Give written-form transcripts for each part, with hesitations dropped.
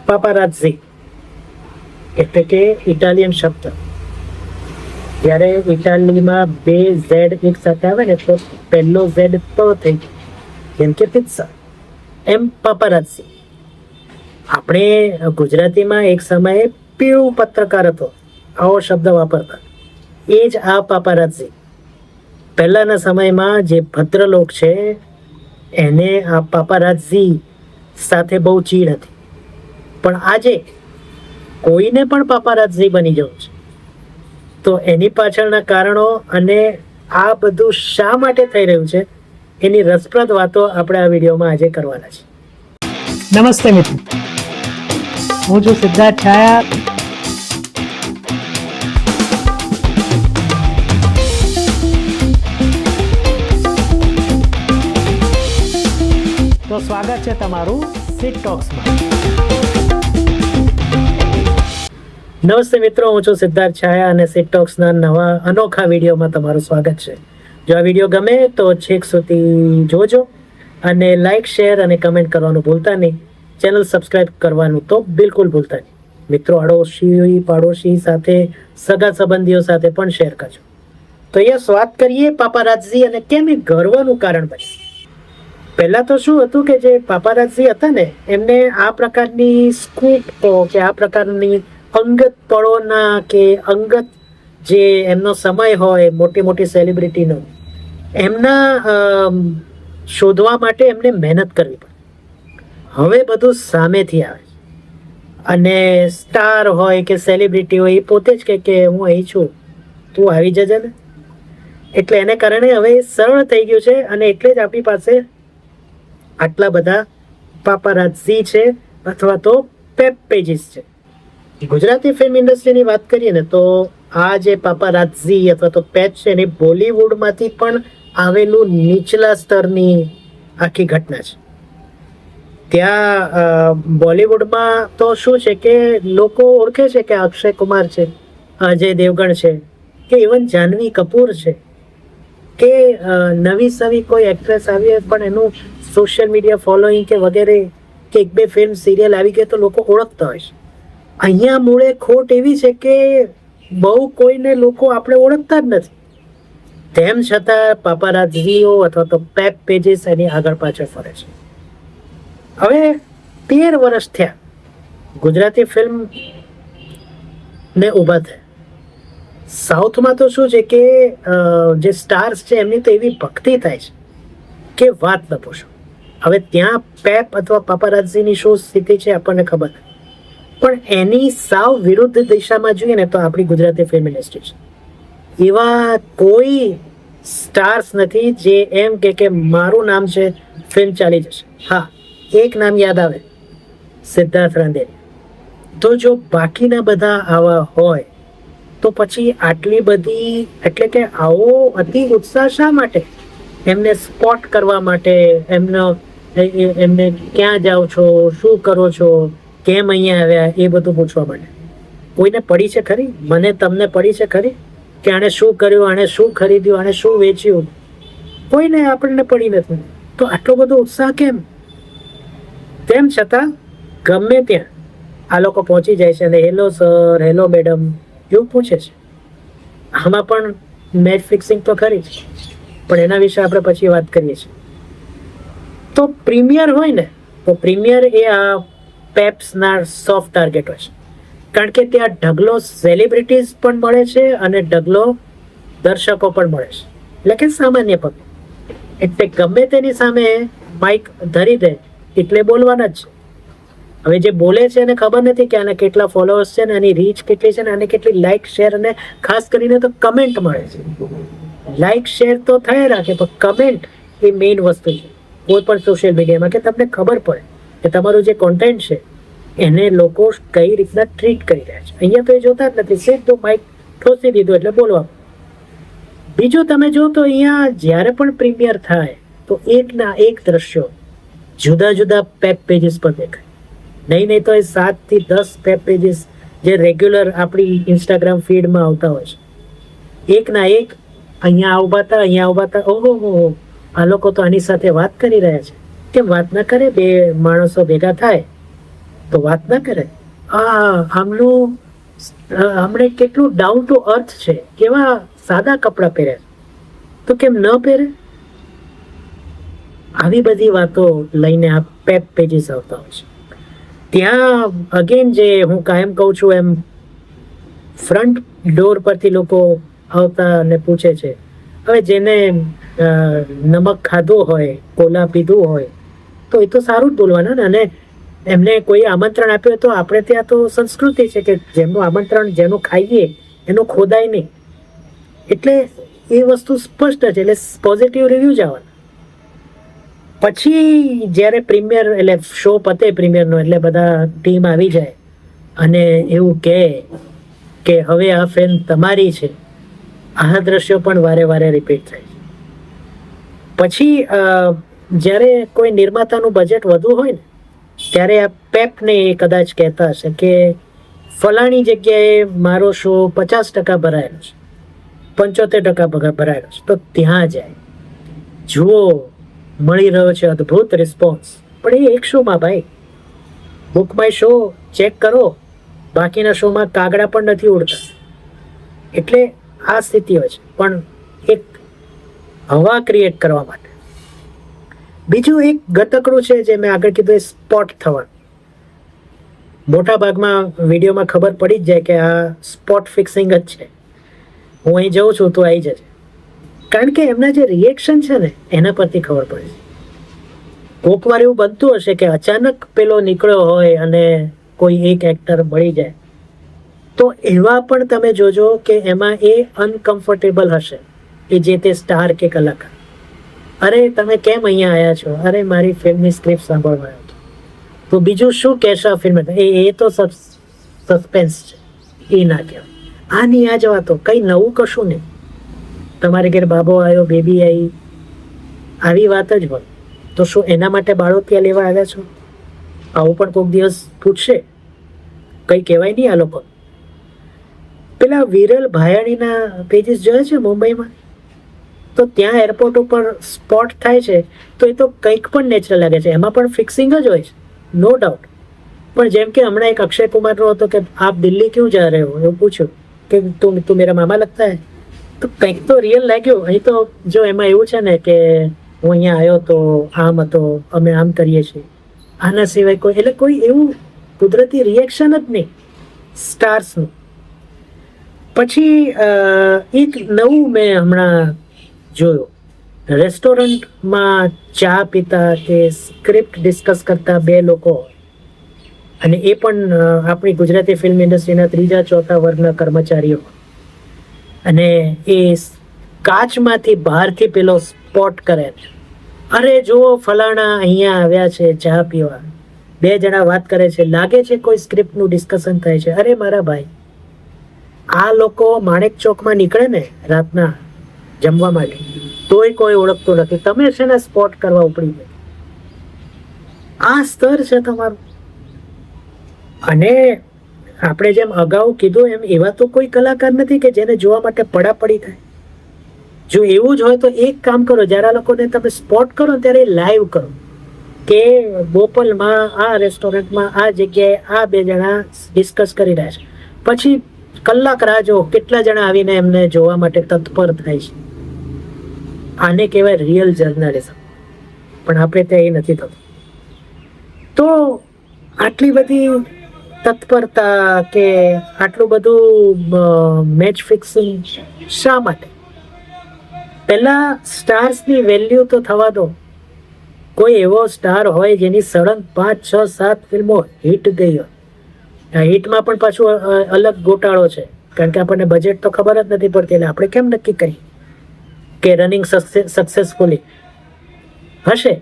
પાપારાઝી એટલે કે ઇટાલિયન શબ્દ. જ્યારે ઇટાલીમાં બે ઝેડ એક સાથે આવે ને તો પહેલો ઝેડ તો થઈ જેમ કે પિઝા, એમ પાપારાઝી. આપણે ગુજરાતીમાં એક સમયે પીળું પત્રકાર હતો, આવો શબ્દ વાપરતા, એ જ આ પાપારાઝી. પહેલાના સમયમાં જે ભદ્રલોક છે એને આ પાપારાઝી સાથે બહુ ચીડ હતી, પણ આજે કોઈને પણ પાપારાઝી બની જવું છે. તો એની પાછળના કારણો અને આ બધું શા માટે થઈ રહ્યું છે એની રસપ્રદ વાતો આપણે આ વિડીયોમાં આજે કરવાના છે. નમસ્તે મિત્રો, હું છું સિદ્ધાર્થ છાયા. તો સ્વાગત છે તમારું સિટ ટોક્સમાં. નમસ્તે મિત્રો, હું છું સિદ્ધાર્થ છાયા અને સિટ ટોક્સના નવા અનોખા વિડીયોમાં તમારું સ્વાગત છે. જો આ વિડીયો ગમે તો છેક સુધી જોજો અને લાઈક, શેર અને કમેન્ટ કરવાનું ભૂલતા નહીં. ચેનલ સબસ્ક્રાઇબ કરવાનું તો બિલકુલ ભૂલતા નહીં. મિત્રો, અડોશી પાડોશી સાથે, સગા સંબંધીઓ સાથે પણ શેર કરજો. તો અહીંયા વાત કરીએ પાપારાઝી અને કેમ એ ગર્વનું કારણ બને. પહેલા તો શું હતું કે જે પાપારાઝી હતા ને એમને આ પ્રકારની સ્કૂપ કે આ પ્રકારની અંગત પળોના કે અંગત જે એમનો સમય હોય મોટી મોટી સેલિબ્રિટીનો, એમના શોધવા માટે એમને મહેનત કરવી પડે. હવે બધું સામેથી આવે અને સ્ટાર હોય કે સેલિબ્રિટી હોય એ પોતે જ કે હું અહીં છું, તું આવી જજે ને. એટલે એને કારણે હવે સરળ થઈ ગયું છે અને એટલે જ આપણી પાસે આટલા બધા પાપારાઝી છે અથવા તો પેપ પેજીસ છે. ગુજરાતી ફિલ્મ ઇન્ડસ્ટ્રીની વાત કરીએ ને તો આ જે પાપારાઝી અથવા તો પેપ છે એની બોલિવૂડમાંથી પણ આવેલું નીચલા સ્તરની આખી ઘટના છે. ત્યાં બોલિવૂડમાં તો શું છે કે લોકો ઓળખે છે કે અક્ષય કુમાર છે, અજય દેવગણ છે, કે ઇવન જાહ્નવી કપૂર છે, કે નવી સવી કોઈ એક્ટ્રેસ આવી પણ એનું સોશિયલ મીડિયા ફોલોઈંગ કે વગેરે કે એક બે ફિલ્મ સિરિયલ આવી ગઈ તો લોકો ઓળખતા હોય છે. અહીંયા મૂળે ખોટ એવી છે કે બહુ કોઈને લોકો આપણે ઓળખતા જ નથી. તેમ છતાં પાપારાઝીઓ અથવા તો પેપ પેજીસ એની આગળ પાછળ ફરે છે. હવે 13 વર્ષ થયા ગુજરાતી ફિલ્મ ને ઊભા થયા. સાઉથમાં તો શું છે કે જે સ્ટાર્સ છે એમની તો એવી ભક્તિ થાય છે કે વાત ન પૂછો. હવે ત્યાં પેપ અથવા પાપારાઝીની શું સ્થિતિ છે આપણને ખબર નથી, પણ એની સાવ વિરુદ્ધ દિશામાં જોઈએ ને તો આપણી ગુજરાતી ફિલ્મ ઇન્ડસ્ટ્રી છે. એવા કોઈ સ્ટાર્સ નથી જે એમ કે મારું નામ છે, ફિલ્મ ચાલી જશે. હા, એક નામ યાદ આવે, સિદ્ધાર્થ રાંદેરી. તો જો બાકીના બધા આવા હોય તો પછી આટલી બધી એટલે કે આવો અતિ ઉત્સાહ શા માટે? એમને સ્પોટ કરવા માટે, એમને ક્યાં જાઓ છો, શું કરો છો, કેમ અહીંયા આવ્યા, એ બધું પૂછવા માટે. કોઈને પડી છે ખરી? મને તમને પડી છે ખરી કે આણે શું કર્યું, આણે શું ખરીદ્યું, આણે શું વેચ્યું? કોઈને આપણને પડી નથી. તો આટલો બધો ઉત્સાહ કેમ? તેમ છતાં ગમે ત્યાં આ લોકો પહોંચી જાય છે અને હેલો સર, હેલો મેડમ એવું પૂછે છે. આમાં પણ મેચ ફિક્સિંગ તો ખરી જ, પણ એના વિશે આપણે પછી વાત કરીએ છીએ. તો પ્રીમિયર હોય ને તો પ્રીમિયર એ આ પેપ્સના સોફ્ટ ટાર્ગેટ હોય છે, કારણ કે ત્યાં ઢગલો સેલિબ્રિટીઝ પણ મળે છે અને ઢગલો દર્શકો પણ મળે છે, એટલે કે સામાન્ય પબ્લિક. એટલે ગમે તેની સામે માઇક ધરી દે એટલે બોલવાના જ છે. હવે જે બોલે છે એને ખબર નથી કે આને કેટલા ફોલોઅર્સ છે ને આની રીચ કેટલી છે ને આને કેટલી લાઇક, શેર અને ખાસ કરીને તો કમેન્ટ મળે છે. લાઇક શેર તો થઈ રાખે પણ કમેન્ટ એ મેઇન વસ્તુ છે કોઈ પણ સોશિયલ મીડિયામાં, કે તમને ખબર પડે કે તમારું જે કોન્ટેન્ટ છે એને લોકો કઈ રીતના ટ્રીટ કરી રહ્યા છે. અહીંયા તો એ જોતા જ નથી, સીધું માઇક ઠોસી દીધું એટલે બોલવા. બીજું તમે જો તો અહીંયા જ્યારે પણ પ્રીમિયર થાય તો એકના એક દ્રશ્યો જુદા જુદા પેપ પેજીસ પર દેખાય. નહીં તો એ 7 થી 10 પેપ પેજીસ જે રેગ્યુલર આપણી ઇન્સ્ટાગ્રામ ફીડમાં આવતા હોય છે, એકના એક અહીંયા ઊભા હતા, અહીંયા ઊભા હતા. ઓહો, આ લોકો તો આની સાથે વાત કરી રહ્યા છે. કેમ વાત ના કરે? બે માણસો ભેગા થાય તો વાત ના કરે આમનું હમણે કેટલું ડાઉન ટુ અર્થ છે, કેવા સાદા કપડાં પહેરે, તો કેમ ન પહેરે? આવી બધી વાતો લઈને આ પેપ પેજીસ આવતા હોય છે. ત્યાં અગેન જે હું કાયમ કહું છું એમ, ફ્રન્ટ ડોર પરથી લોકો આવતા અને પૂછે છે. હવે જેને નમક ખાધું હોય, કોલા પીધું હોય, તો એ તો સારું જ બોલવાના ને. અને એમને કોઈ આમંત્રણ આપ્યું તો આપણે ત્યાં તો સંસ્કૃતિ છે કે જેમનું આમંત્રણ જેનું ખાઈએ એનું ખોદાય નહીં. એટલે એ વસ્તુ સ્પષ્ટ છે. એટલે પોઝિટિવ રિવ્યુ જ આવવાના. પછી જ્યારે પ્રીમિયર એટલે શો પતે પ્રીમિયરનો, એટલે બધા ટીમ આવી જાય અને એવું કહે કે હવે આ ફિલ્મ તમારી છે. આ દ્રશ્યો પણ વારે વારે રિપીટ થાય. પછી જ્યારે કોઈ નિર્માતાનું બજેટ વધુ હોય ને, ત્યારે આ પેપને એ કદાચ કહેતા હશે કે ફલાણી જગ્યાએ મારો શો 50% ભરાયેલો છે, 75% ભરાયેલો છે, તો ત્યાં જાય, જુઓ, મળી રહ્યો છે અદ્ભુત રિસ્પોન્સ. પણ એ એક શોમાં ભાઈ, બુક માય શો ચેક કરો, બાકીના શોમાં કાગડા પણ નથી ઉડતા. એટલે આ સ્થિતિ હોય છે. પણ એક હવા ક્રિએટ કરવા માટે બીજું એક ગતકડું છે જે મેં આગળ કીધું, એ સ્પોટ થવાનું. મોટા ભાગમાં વિડીયોમાં ખબર પડી જ જાય કે આ સ્પોટ ફિક્સિંગ જ છે. હું અહીં જઉં છું તો આવી જશે. કારણ કે એમના જે રિએક્શન છે ને એના પરથી ખબર પડે છે. કોક વાર એવું બનતું હશે કે અચાનક પેલો નીકળ્યો હોય અને કોઈ એક એક્ટર મળી જાય, તો એવા પણ તમે જોજો કે એમાં એ અનકમ્ફર્ટેબલ હશે, એ જે તે સ્ટાર કે કલાકાર. અરે તમે કેમ અહીંયા આવ્યા છો? અરે મારી ફિલ્મની સ્ક્રિપ્ટ સાંભળવા આવ્યો હતો. તો બીજું શું કહેશો આ ફિલ્મ? એ તો સસ્પેન્સ છે, એ ના કહેવાય. આની આ જ વાતો, કંઈ નવું કશું નહીં. તમારે ઘેર બાબો આવ્યો, બેબી આવી, આવી વાત જ હોય. તો શું એના માટે બાળોતિયા લેવા આવ્યા છો? આવું પણ કોઈક દિવસ પૂછશે. કંઈ કહેવાય નહીં આ લોકો. પેલા વિરલ ભાયાણીના પેજીસ જોયા છે મુંબઈમાં? તો ત્યાં એરપોર્ટ ઉપર સ્પોટ થાય છે તો એ તો કંઈક પણ નેચરલ લાગે છે. એમાં પણ ફિક્સિંગ જ હોય છે, નો ડાઉટ. પણ જેમ કે હમણાં એક અક્ષય કુમારનો હતો કે આપ દિલ્હી ક્यों जा रहे हो, એવું પૂછ્યું કે તું મેરા મામા લગતા હે. તો કંઈક તો રિયલ લાગ્યું. અહીં તો જો એમાં એવું છે ને કે હું અહીંયા આવ્યો તો આમ હતો, અમે આમ કરીએ છીએ, આના સિવાય કોઈ, એટલે કોઈ એવું કુદરતી રિએક્શન જ નહીં સ્ટાર્સનું. પછી એક નવું મેં હમણાં જોયું, રેસ્ટોરન્ટમાં ચા પીતા કે સ્ક્રિપ્ટ ડિસ્કસ કરતા બે લોકો, અને એ પણ આપણી ગુજરાતી ફિલ્મ ઇન્ડસ્ટ્રીના 3જા 4થા વર્ગના કર્મચારીઓ, અને એ કાચમાંથી બહારથી પેલો સ્પોટ કરે, અરે જુઓ ફલાણા અહીંયા આવ્યા છે ચા પીવા. 2 જણા વાત કરે છે, લાગે છે કોઈ સ્ક્રિપ્ટનું ડિસ્કશન થાય છે. અરે મારા ભાઈ, આ લોકો માણેક ચોકમાં નીકળે ને રાતના જમવા માટે, તોય કોઈ ઓળખતું નથી. તમે છે ને સ્પોટ કરવા ઉપડી જાય. આ સ્તર છે તમારું. અને આપણે જેમ અગાઉ કીધું એમ, એવા તો કોઈ કલાકાર નથી કે જેને જોવા માટે પડાપડી થાય. જો એવું જ હોય તો એક કામ કરો, જ્યારે આ લોકોને તમે સ્પોટ કરો ત્યારે લાઈવ કરો કે બોપલમાં આ રેસ્ટોરન્ટમાં આ જગ્યાએ આ 2 જણા ડિસ્કસ કરી રહ્યા છે. પછી કલાક રાહ જો, કેટલા જણા આવીને એમને જોવા માટે તત્પર થાય છે. આને કહેવાય રિયલ જર્નલિઝમ. પણ આપણે ત્યાં એ નથી થતું. તો આટલી બધી તત્પરતા કે આટલું બધું મેચ ફિક્સિંગ શા માટે? પહેલા સ્ટાર્સની વેલ્યુ તો થવા દો. કોઈ એવો સ્ટાર હોય જેની સળંગ 5, 6, 7 ફિલ્મો હિટ ગઈ હોય. આ હિટમાં પણ પાછું અલગ ગોટાળો છે, કારણ કે આપણને બજેટ તો ખબર જ નથી પડતી. એટલે આપણે કેમ નક્કી કરીએ કે રનિંગ સક્સેસફુલી હશે?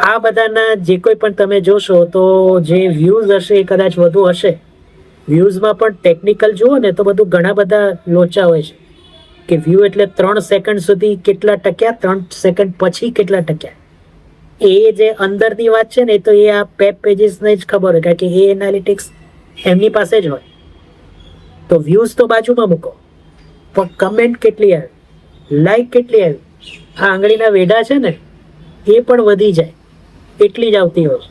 આ બધાના જે કોઈ પણ તમે જોશો તો જે વ્યૂઝ હશે એ કદાચ વધુ હશે. વ્યૂઝમાં પણ ટેકનિકલ જુઓ ને તો બધું ઘણા બધા લોચા હોય છે કે વ્યૂ એટલે 3 સેકન્ડ સુધી કેટલા ટક્યા, 3 સેકન્ડ પછી કેટલા ટક્યા. એ જે અંદરની વાત છે ને, એ તો એ આ પેપ પેજીસને જ ખબર હોય, કારણ કે એ એનાલિટિક્સ એમની પાસે જ હોય. તો વ્યૂઝ તો બાજુમાં મૂકો, પણ કમેન્ટ કેટલી આવી, લાઈક કેટલી આવી, આ આંગળીના વેઢા છે ને એ પણ વધી જાય એટલી જ આવતી હોય.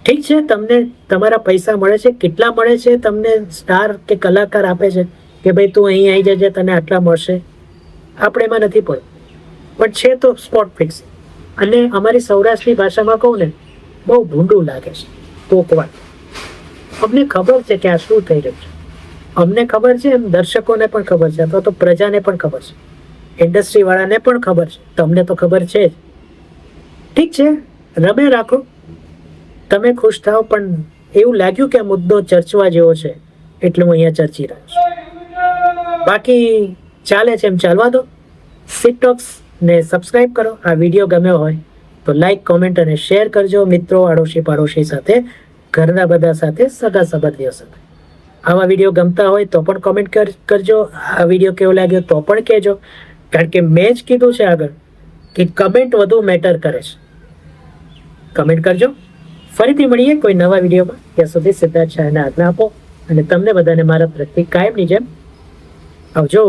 ઠીક છે, તમને તમારા પૈસા મળે છે, કેટલા મળે છે, તમને સ્ટાર કે કલાકાર આપે છે કે ભાઈ તું અહીં આવી જજે તને આટલા મળશે, આપણે એમાં નથી પડતું, પણ છે તો સ્પોટ ફિક્સ. અને અમારી સૌરાષ્ટ્રની ભાષામાં કહું ને, બહુ ભૂંડું લાગે છે, પોકવા. અમને ખબર છે કે આ શું થઈ રહ્યું છે, અમને ખબર છે, એમ દર્શકોને પણ ખબર છે, અથવા તો પ્રજાને પણ ખબર છે, ઇન્ડસ્ટ્રી વાળાને પણ ખબર છે, તમને તો ખબર છે જ. ઠીક છે, રમે રાખો, તમે ખુશ થાઓ. પણ એવું લાગ્યું કે આ મુદ્દો ચર્ચવા જેવો છે એટલે હું અહીંયા ચર્ચી રહ્યો છું. બાકી ચાલે છે એમ ચાલવા દો. સિટ ટોક્સ ને સબસ્ક્રાઇબ કરો. આ વિડીયો ગમ્યો હોય તો લાઈક, કોમેન્ટ અને શેર કરજો મિત્રો, આડોશી પાડોશી સાથે, ઘરના બધા સાથે, સગા સંબંધીઓ સાથે. આવા વિડીયો ગમતા હોય તો પણ કોમેન્ટ કરજો. આ વિડીયો કેવો લાગ્યો તો પણ કહેજો, કારણ કે મેં જ કીધું છે આગળ કે કમેન્ટ વધુ મેટર કરે છે. કમેન્ટ કરજો. ફરીથી મળીએ કોઈ નવા વિડીયોમાં. ત્યાં સુધી સિદ્ધાર્થ શાહને આજ્ઞા આપો અને તમને બધાને મારા પ્રત્યે કાયમની જેમ આવજો.